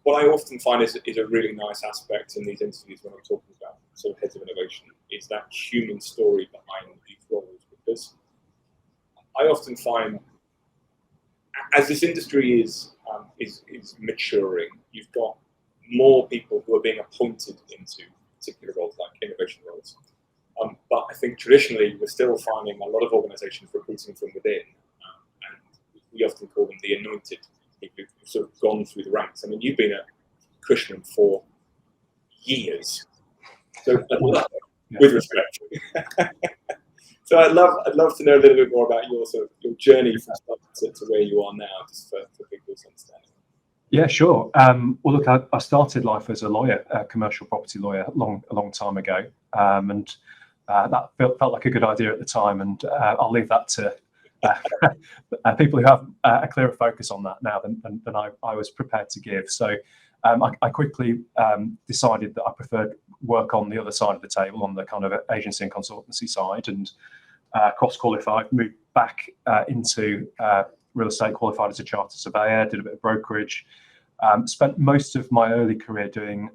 what I often find is a really nice aspect in these interviews when I'm talking about sort of heads of innovation is that human story behind these roles, because I often find as this industry is maturing, you've got more people who are being appointed into particular roles like innovation roles. But I think traditionally we're still finding a lot of organisations recruiting from within, and we often call them the anointed people who've sort of gone through the ranks. I mean, you've been at Cushman for years, so with respect. So I'd love to know a little bit more about your journey from start to where you are now, just for people to understand. Yeah, sure. Well, look, I started life as a lawyer, a commercial property lawyer, a long time ago, and that felt like a good idea at the time. And I'll leave that to people who have a clearer focus on that now than I was prepared to give. So I quickly decided that I preferred work on the other side of the table, on the kind of agency and consultancy side, and cross-qualified, moved back into real estate, qualified as a chartered surveyor, did a bit of brokerage, spent most of my early career doing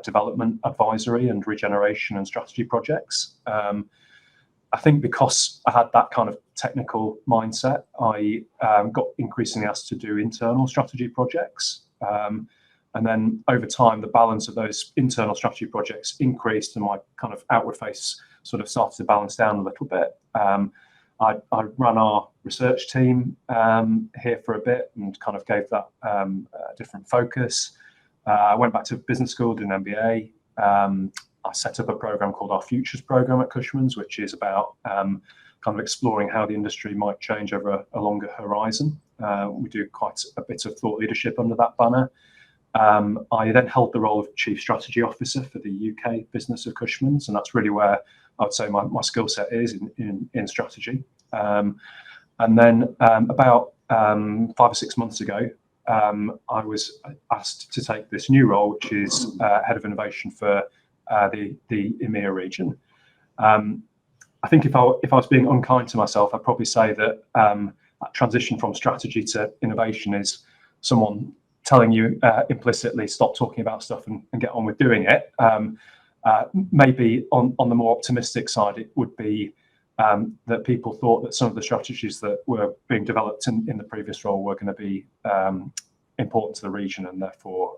development advisory and regeneration and strategy projects. I think because I had that kind of technical mindset, I got increasingly asked to do internal strategy projects. And then over time, the balance of those internal strategy projects increased and my kind of outward face sort of started to balance down a little bit. I ran our research team here for a bit and kind of gave that a different focus. I went back to business school, did an MBA. I set up a program called our Futures program at Cushman's, which is about kind of exploring how the industry might change over a longer horizon. We do quite a bit of thought leadership under that banner. I then held the role of Chief Strategy Officer for the UK business of Cushman's, and that's really where I would say my skill set is in strategy. And then about 5 or 6 months ago, I was asked to take this new role, which is Head of Innovation for the EMEA region. I think if I was being unkind to myself, I'd probably say that that transition from strategy to innovation is someone telling you implicitly stop talking about stuff and get on with doing it. Maybe on the more optimistic side, it would be that people thought that some of the strategies that were being developed in the previous role were going to be important to the region, and therefore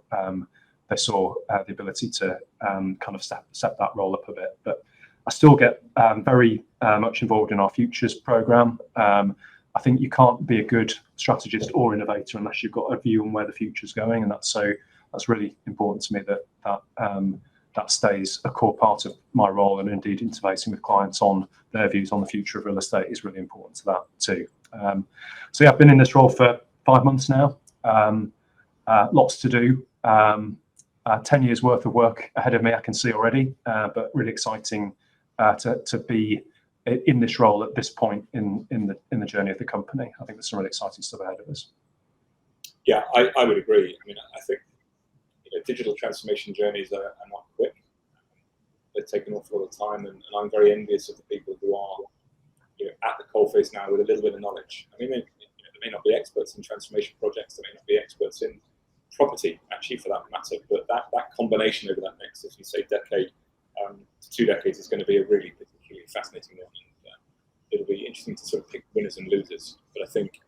they saw the ability to kind of step that role up a bit. But I still get very much involved in our Futures program. I think you can't be a good strategist or innovator unless you've got a view on where the future's going, and that's really important to me that stays a core part of my role, and indeed interfacing with clients on their views on the future of real estate is really important to that too. So yeah, I've been in this role for 5 months now. Lots to do. 10 years worth of work ahead of me, I can see already, but really exciting to be in this role at this point in the journey of the company. I think there's some really exciting stuff ahead of us. Yeah, I would agree. I mean, I think digital transformation journeys are not quick. They take an awful lot of time, and I'm very envious of the people who are at the coalface now with a little bit of knowledge. I mean, they may not be experts in transformation projects, they may not be experts in property, actually, for that matter, but that combination over that next, as you say, decade to 2 decades is going to be a really particularly fascinating one. And, it'll be interesting to sort of pick winners and losers. But I think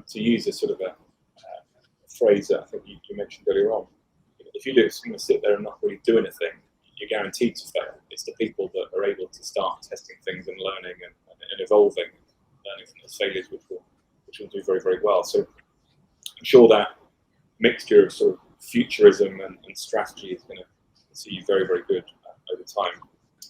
to use a sort of a phrase that I think you mentioned earlier on, if you do someone sit there and not really do anything, you're guaranteed to fail. It's the people that are able to start testing things and learning and evolving, learning from those failures, which will do very, very well. So I'm sure that mixture of sort of futurism and strategy is going to see you very, very good over time.